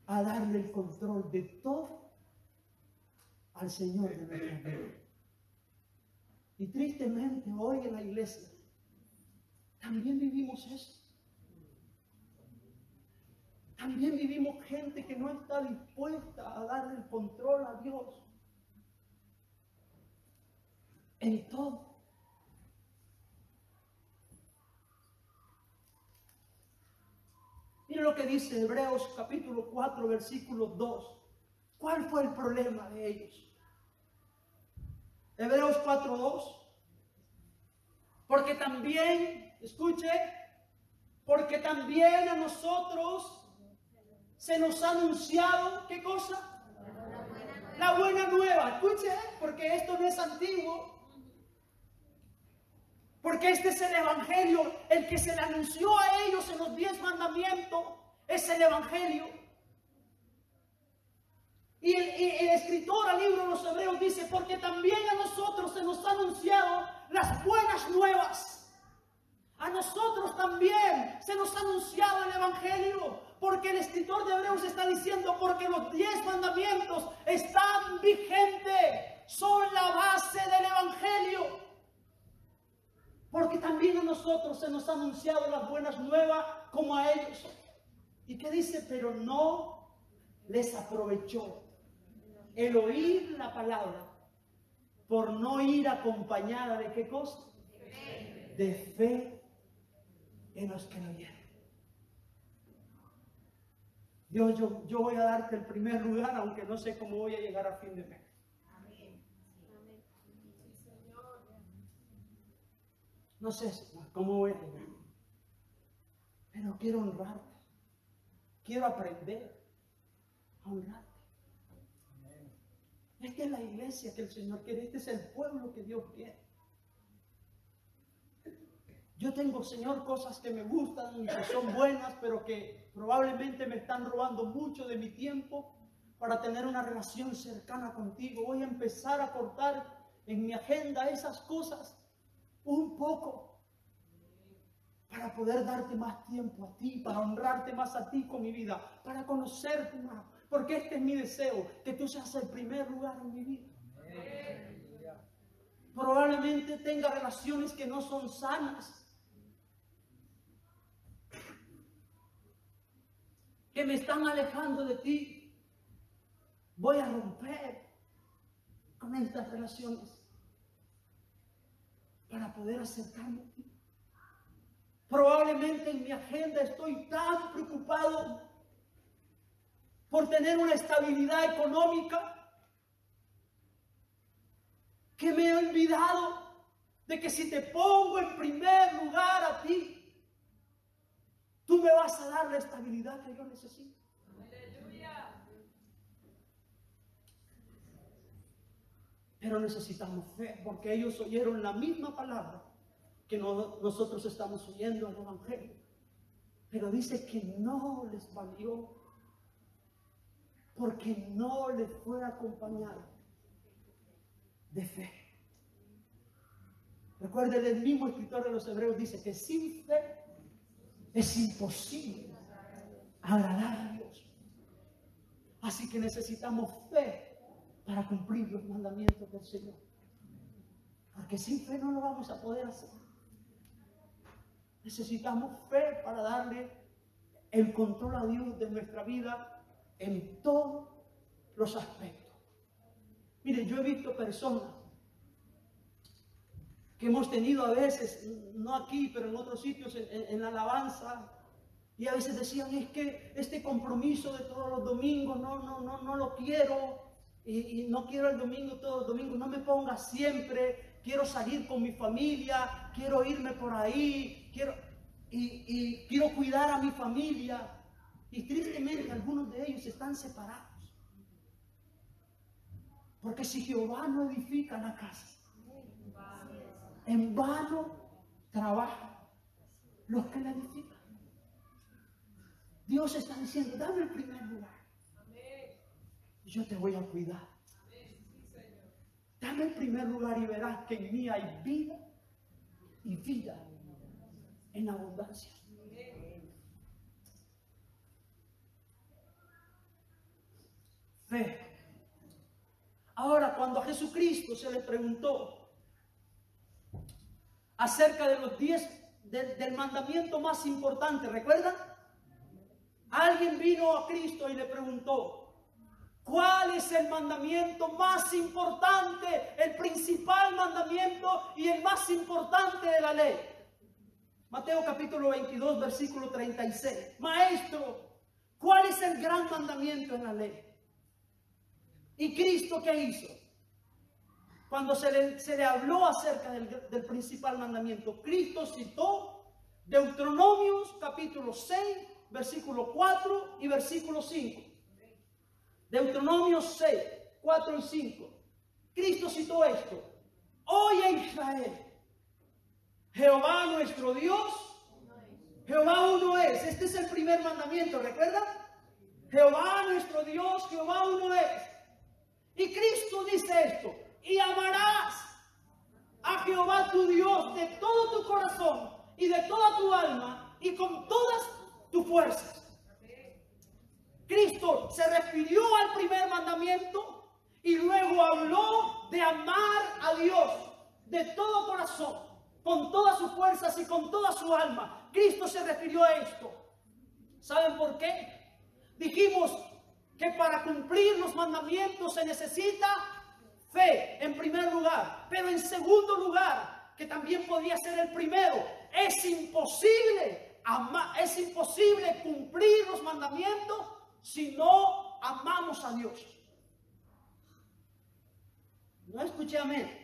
a darle el control de todo al Señor de nuestra vida. Y tristemente hoy en la iglesia también vivimos eso. También vivimos gente que no está dispuesta a darle el control a Dios en todo. Miren lo que dice Hebreos capítulo 4, versículo 2. ¿Cuál fue el problema de ellos? Hebreos 4, 2. Porque también, escuche, porque también a nosotros se nos ha anunciado, ¿qué cosa? La buena nueva. Escuche, porque esto no es antiguo. Porque este es el evangelio, el que se le anunció a ellos en los 10 mandamientos, es el evangelio. Y el escritor al libro de los Hebreos dice, porque también a nosotros se nos ha anunciado las buenas nuevas. A nosotros también se nos ha anunciado el evangelio. Porque el escritor de Hebreos está diciendo, porque los 10 mandamientos están vigentes, son la base del evangelio. Porque también a nosotros se nos ha anunciado las buenas nuevas como a ellos. ¿Y qué dice? Pero no les aprovechó el oír la palabra por no ir acompañada de ¿qué cosa? De fe en los que lo oyeron. Dios, yo voy a darte el primer lugar, aunque no sé cómo voy a llegar a fin de mes. No sé, Señor, cómo voy a llegar. Pero quiero honrarte. Quiero aprender a honrarte. Esta es la iglesia que el Señor quiere. Este es el pueblo que Dios quiere. Yo tengo, Señor, cosas que me gustan y que son buenas, pero que probablemente me están robando mucho de mi tiempo para tener una relación cercana contigo. Voy a empezar a cortar en mi agenda esas cosas un poco para poder darte más tiempo a ti, para honrarte más a ti con mi vida, para conocerte más, porque este es mi deseo, que tú seas el primer lugar en mi vida. Probablemente tenga relaciones que no son sanas, que me están alejando de ti. Voy a romper con estas relaciones para poder acercarme a ti. Probablemente en mi agenda estoy tan preocupado por tener una estabilidad económica que me he olvidado de que si te pongo en primer lugar a ti, tú me vas a dar la estabilidad que yo necesito. Pero necesitamos fe, porque ellos oyeron la misma palabra que nosotros estamos oyendo al evangelio. Pero dice que no les valió, porque no les fue acompañado de fe. Recuerden, el mismo escritor de los Hebreos dice que sin fe es imposible agradar a Dios. Así que necesitamos fe para cumplir los mandamientos del Señor. Porque sin fe no lo vamos a poder hacer. Necesitamos fe para darle el control a Dios de nuestra vida en todos los aspectos. Mire, yo he visto personas que hemos tenido a veces, no aquí, pero en otros sitios, en la alabanza, y a veces decían, es que este compromiso de todos los domingos no lo quiero, y no quiero el domingo todos los domingos, no me ponga siempre, quiero salir con mi familia, quiero irme por ahí, quiero cuidar a mi familia. Y tristemente algunos de ellos están separados. Porque si Jehová no edifica la casa, en vano trabajan los que la edifican. Dios está diciendo, dame el primer lugar. Y yo te voy a cuidar. Dame el primer lugar y verás que en mí hay vida y vida en abundancia. Fe. Ahora, cuando a Jesucristo se le preguntó acerca de los 10 del mandamiento más importante, ¿recuerdan? Alguien vino a Cristo y le preguntó, ¿cuál es el mandamiento más importante, el principal mandamiento y el más importante de la ley? Mateo capítulo 22, versículo 36. Maestro, ¿cuál es el gran mandamiento en la ley? ¿Y Cristo qué hizo? Cuando se le habló acerca del principal mandamiento, Cristo citó Deuteronomios capítulo 6, versículo 4 y versículo 5. Deuteronomios 6, 4 y 5. Cristo citó esto. Oye Israel, Jehová nuestro Dios, Jehová uno es. Este es el primer mandamiento, ¿recuerdan? Jehová nuestro Dios, Jehová uno es. Y Cristo dice esto, y amarás a Jehová tu Dios de todo tu corazón y de toda tu alma y con todas tus fuerzas. Cristo se refirió al primer mandamiento y luego habló de amar a Dios de todo corazón, con todas sus fuerzas y con toda su alma. Cristo se refirió a esto. ¿Saben por qué? Dijimos que para cumplir los mandamientos se necesita fe en primer lugar, pero en segundo lugar, que también podía ser el primero, es imposible cumplir los mandamientos si no amamos a Dios. No escuché amén.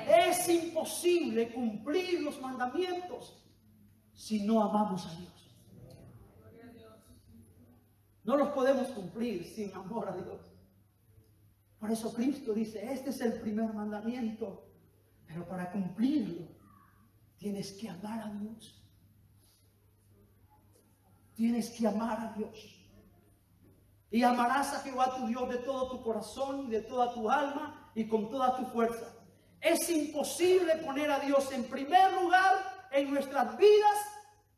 Es imposible cumplir los mandamientos si no amamos a Dios. No los podemos cumplir sin amor a Dios. Por eso Cristo dice, este es el primer mandamiento, pero para cumplirlo tienes que amar a Dios. Tienes que amar a Dios. Y amarás a Jehová tu Dios de todo tu corazón y de toda tu alma y con toda tu fuerza. Es imposible poner a Dios en primer lugar en nuestras vidas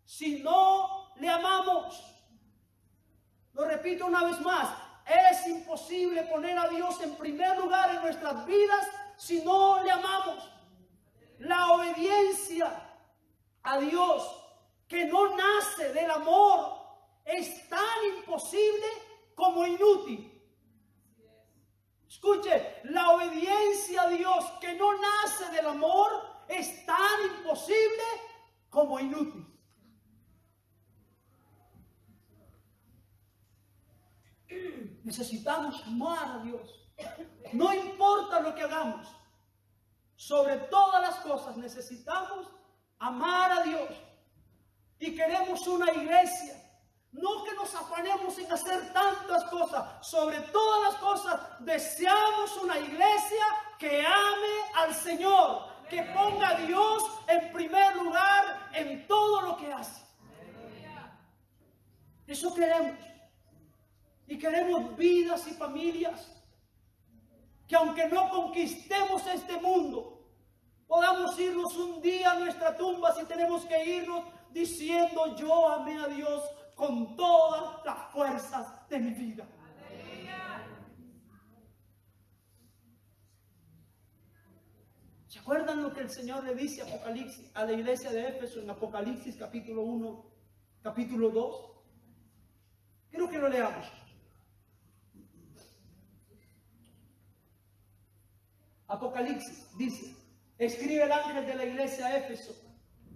si no le amamos. Lo repito una vez más, es imposible poner a Dios en primer lugar en nuestras vidas si no le amamos. La obediencia a Dios que no nace del amor es tan imposible como inútil. Escuche, la obediencia a Dios que no nace del amor es tan imposible como inútil. Necesitamos amar a Dios. No importa lo que hagamos. Sobre todas las cosas necesitamos amar a Dios. Y queremos una iglesia. No que nos afanemos en hacer tantas cosas. Sobre todas las cosas deseamos una iglesia que ame al Señor. Que ponga a Dios en primer lugar en todo lo que hace. Eso queremos. Y queremos vidas y familias que aunque no conquistemos este mundo, podamos irnos un día a nuestra tumba si tenemos que irnos diciendo yo amé a Dios con todas las fuerzas de mi vida. ¿Se acuerdan lo que el Señor le dice a la iglesia de Éfeso en Apocalipsis capítulo 1, capítulo 2? Quiero que lo leamos. Apocalipsis dice, escribe el ángel de la iglesia a Éfeso,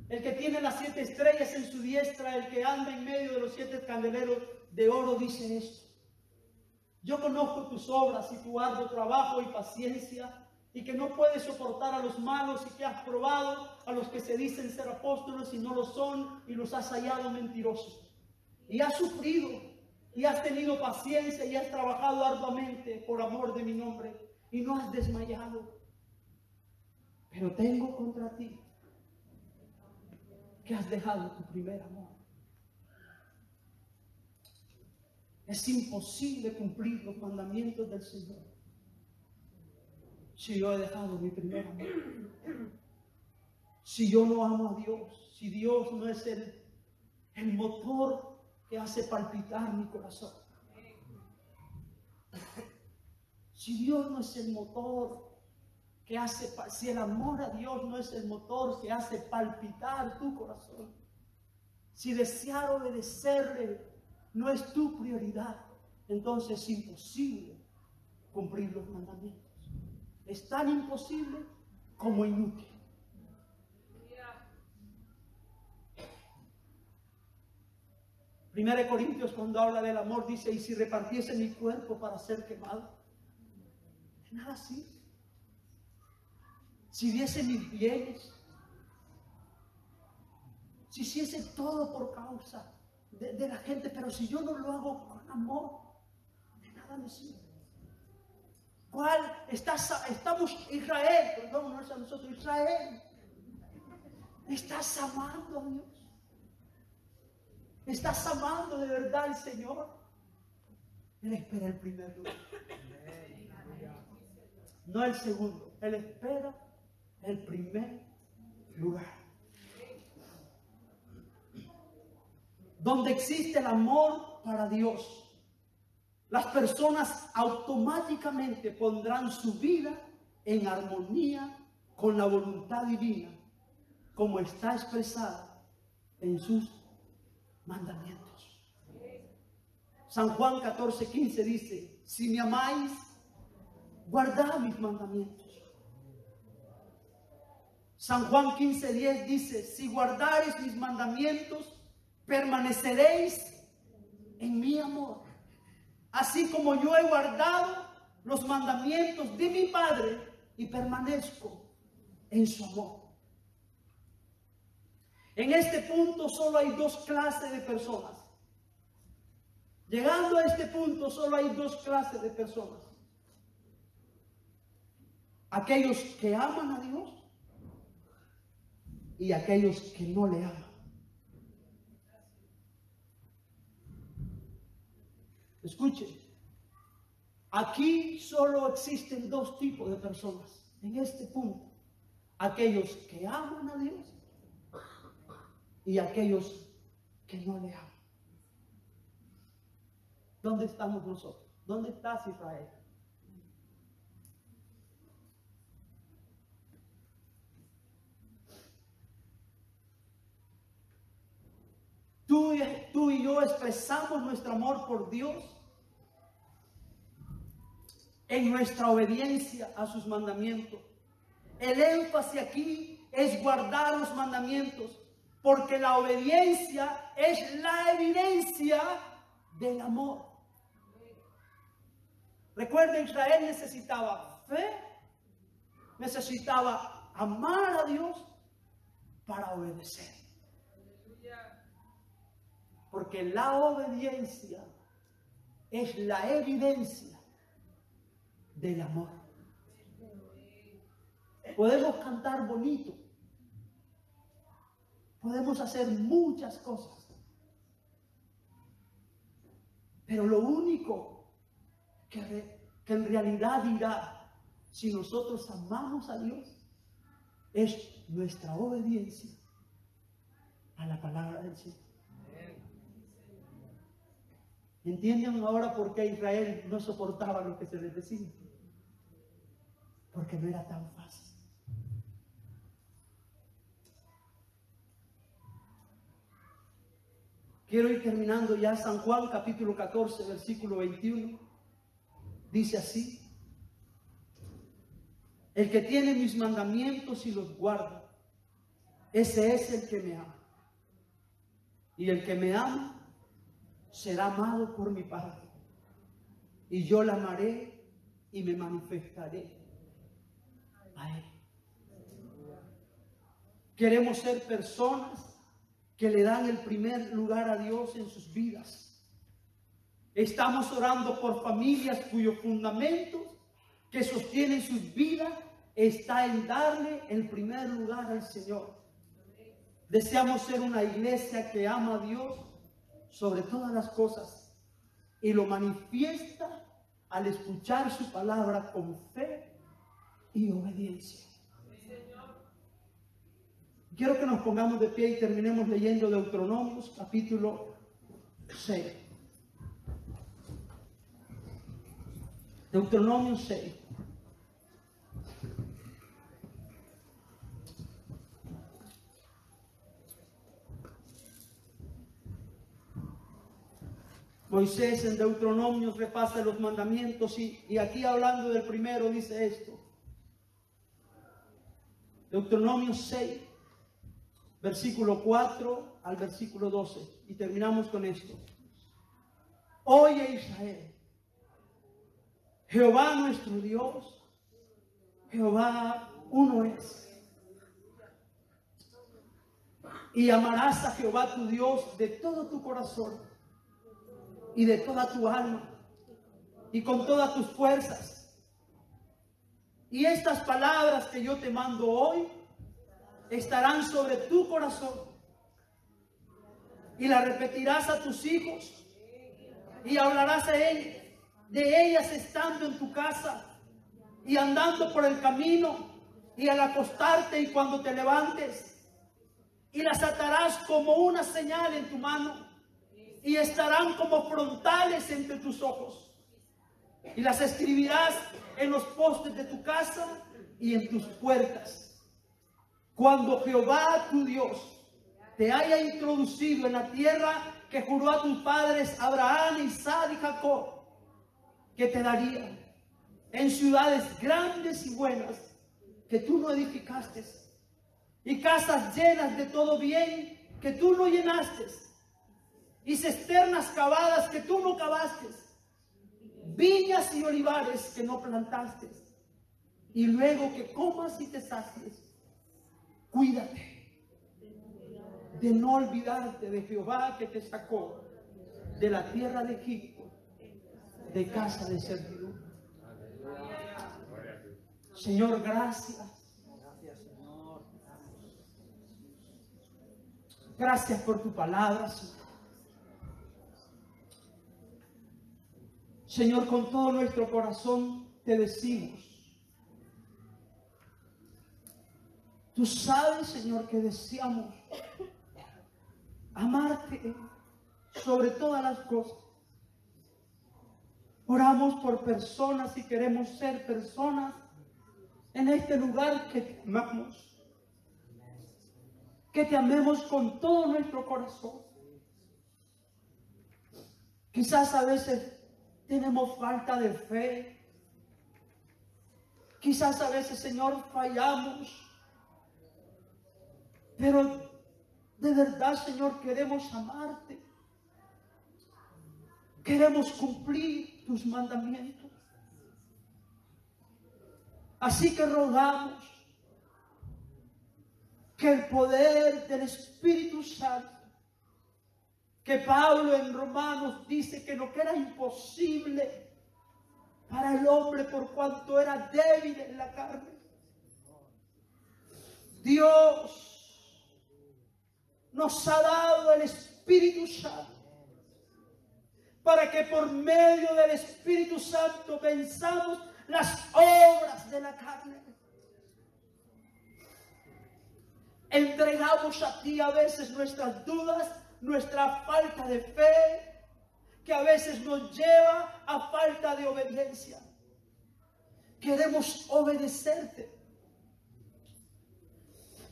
el que tiene las 7 estrellas en su diestra, el que anda en medio de los 7 candeleros de oro, dice esto: yo conozco tus obras y tu arduo trabajo y paciencia, y que no puedes soportar a los malos, y que has probado a los que se dicen ser apóstoles y no lo son, y los has hallado mentirosos. Y has sufrido, y has tenido paciencia, y has trabajado arduamente por amor de mi nombre, y no has desmayado. Pero tengo contra ti que has dejado tu primer amor. Es imposible cumplir los mandamientos del Señor si yo he dejado mi primer amor. Si yo no amo a Dios, si Dios no es el motor que hace palpitar mi corazón? Si Dios no es el motor que hace, si el amor a Dios no es el motor que hace palpitar tu corazón, si desear obedecerle no es tu prioridad, entonces es imposible cumplir los mandamientos. Es tan imposible como inútil. Primera de Corintios, cuando habla del amor, dice: y si repartiese mi cuerpo para ser quemado, de nada sirve. Si diese mis bienes, si hiciese todo por causa de la gente, pero si yo no lo hago con amor, de nada me sirve. ¿Cuál? Estamos Israel, perdón, no es a nosotros, Israel. ¿Estás amando a Dios? ¿Estás amando de verdad al Señor? Él espera el primer lugar, no el segundo. Él espera el primer lugar. Donde existe el amor para Dios, las personas automáticamente pondrán su vida en armonía con la voluntad divina, como está expresada en sus mandamientos. San Juan 14:15 dice: si me amáis, guardad mis mandamientos. San Juan 15:10 dice: si guardareis mis mandamientos, permaneceréis en mi amor, así como yo he guardado los mandamientos de mi Padre y permanezco en su amor. En este punto solo hay dos clases de personas. Llegando a este punto solo hay dos clases de personas: aquellos que aman a Dios y aquellos que no le aman. Escuchen, aquí solo existen dos tipos de personas en este punto: aquellos que aman a Dios y aquellos que no le aman. ¿Dónde estamos nosotros? ¿Dónde estás, Israel? Tú y yo expresamos nuestro amor por Dios en nuestra obediencia a sus mandamientos. El énfasis aquí es guardar los mandamientos, porque la obediencia es la evidencia del amor. Recuerden, Israel necesitaba fe, necesitaba amar a Dios para obedecer. Porque la obediencia es la evidencia del amor. Podemos cantar bonito, podemos hacer muchas cosas, pero lo único que en realidad dirá si nosotros amamos a Dios es nuestra obediencia a la palabra del Señor. ¿Entienden ahora por qué Israel no soportaba lo que se les decía? Porque no era tan fácil. Quiero ir terminando ya. San Juan capítulo 14, versículo 21. Dice así: el que tiene mis mandamientos y los guarda, ese es el que me ama. Y el que me ama será amado por mi Padre, y yo la amaré y me manifestaré a él. Queremos ser personas que le dan el primer lugar a Dios en sus vidas. Estamos orando por familias cuyos fundamentos que sostienen sus vidas está en darle el primer lugar al Señor. Deseamos ser una iglesia que ama a Dios sobre todas las cosas y lo manifiesta al escuchar su palabra con fe y obediencia. Quiero que nos pongamos de pie y terminemos leyendo Deuteronomios capítulo 6. Deuteronomio 6. Moisés en Deuteronomio repasa los mandamientos y aquí hablando del primero dice esto. Deuteronomio 6, versículo 4 al versículo 12. Y terminamos con esto. Oye Israel, Jehová nuestro Dios, Jehová uno es. Y amarás a Jehová tu Dios de todo tu corazón y de toda tu alma y con todas tus fuerzas. Y estas palabras que yo te mando hoy estarán sobre tu corazón y las repetirás a tus hijos y hablarás de ellas estando en tu casa y andando por el camino y al acostarte y cuando te levantes, y las atarás como una señal en tu mano y estarán como frontales entre tus ojos, y las escribirás en los postes de tu casa y en tus puertas. Cuando Jehová tu Dios te haya introducido en la tierra que juró a tus padres Abraham, Isaac y Jacob, que te daría, en ciudades grandes y buenas que tú no edificaste, y casas llenas de todo bien que tú no llenaste, y cisternas cavadas que tú no cavaste, viñas y olivares que no plantaste, y luego que comas y te sacies, cuídate de no olvidarte de Jehová que te sacó de la tierra de Egipto, de casa de servidumbre. Señor, gracias. Gracias por tu palabra, Señor. Señor, con todo nuestro corazón te decimos, tú sabes, Señor, que deseamos amarte sobre todas las cosas. Oramos por personas y queremos ser personas en este lugar que te amamos. Que te amemos con todo nuestro corazón. Quizás a veces tenemos falta de fe. Quizás a veces, Señor, fallamos. Pero de verdad, Señor, queremos amarte. Queremos cumplir tus mandamientos. Así que rogamos que el poder del Espíritu Santo, que Pablo en Romanos dice que lo que era imposible para el hombre por cuanto era débil en la carne, Dios nos ha dado el Espíritu Santo para que por medio del Espíritu Santo venzamos las obras de la carne. Entregamos a ti a veces nuestras dudas, nuestra falta de fe, que a veces nos lleva a falta de obediencia. Queremos obedecerte.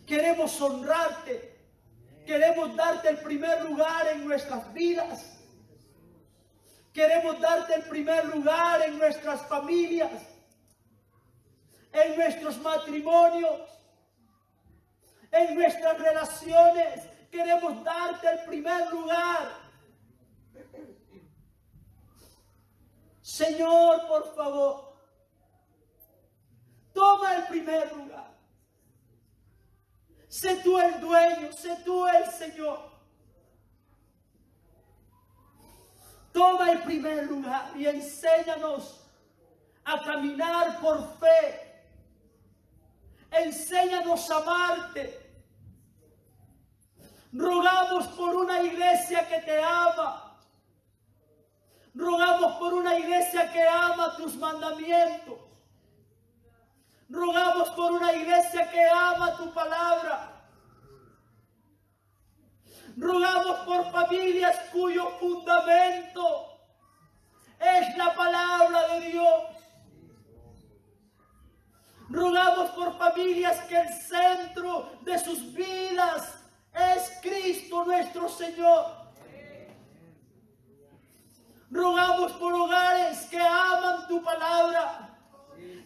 Queremos honrarte. Queremos darte el primer lugar en nuestras vidas. Queremos darte el primer lugar en nuestras familias, en nuestros matrimonios, en nuestras relaciones. Queremos darte el primer lugar. Señor, por favor, toma el primer lugar. Sé tú el dueño, sé tú el Señor. Toma el primer lugar y enséñanos a caminar por fe. Enséñanos a amarte. Rogamos por una iglesia que te ama. Rogamos por una iglesia que ama tus mandamientos. Rogamos por una iglesia que ama tu palabra. Rogamos por familias cuyo fundamento es la palabra de Dios. Rogamos por familias que el centro de sus vidas es Cristo nuestro Señor. Rogamos por hogares que aman tu palabra,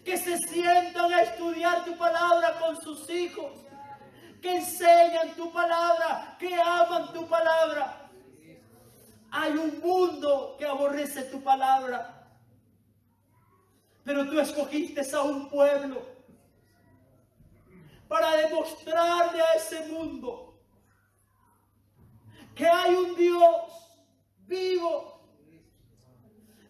que se sientan a estudiar tu palabra con sus hijos, que enseñan tu palabra, que aman tu palabra. Hay un mundo que aborrece tu palabra, pero tú escogiste a un pueblo para demostrarle a ese mundo que hay un Dios vivo,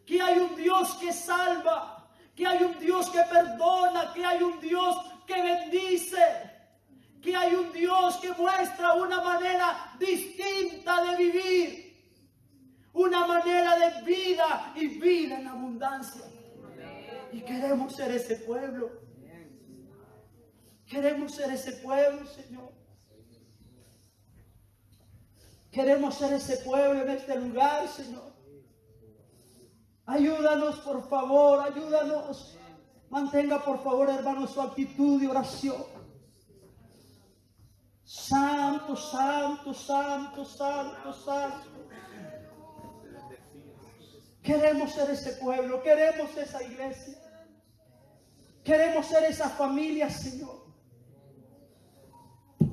que hay un Dios que salva, que hay un Dios que perdona, que hay un Dios que bendice, que hay un Dios que muestra una manera distinta de vivir, una manera de vida y vida en abundancia. Y queremos ser ese pueblo. Queremos ser ese pueblo, Señor. Queremos ser ese pueblo en este lugar, Señor. Ayúdanos, por favor, ayúdanos. Mantenga, por favor, hermano, su actitud de oración. Santo, santo, santo, santo, santo. Queremos ser ese pueblo, queremos esa iglesia. Queremos ser esa familia, Señor.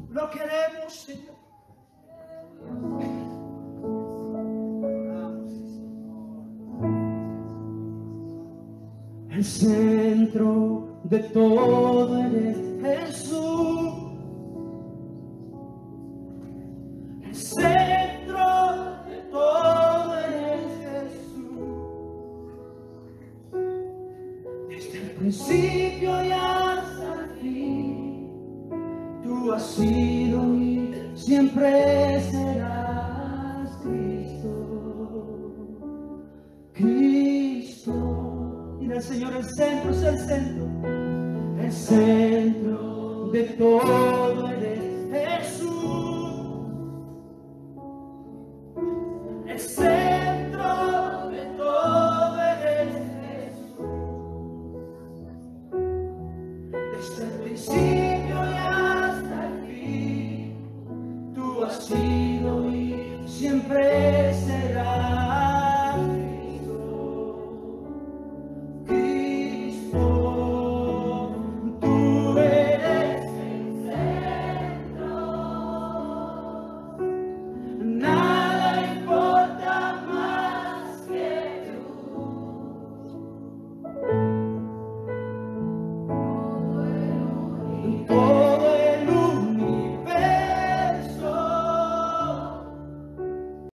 Lo queremos, Señor. El centro de todo eres Jesús. El centro de todo eres Jesús. Desde el principio y hasta el fin, tú has sido y siempre serás Cristo. Cristo. Mira, el Señor, el centro es el centro. El centro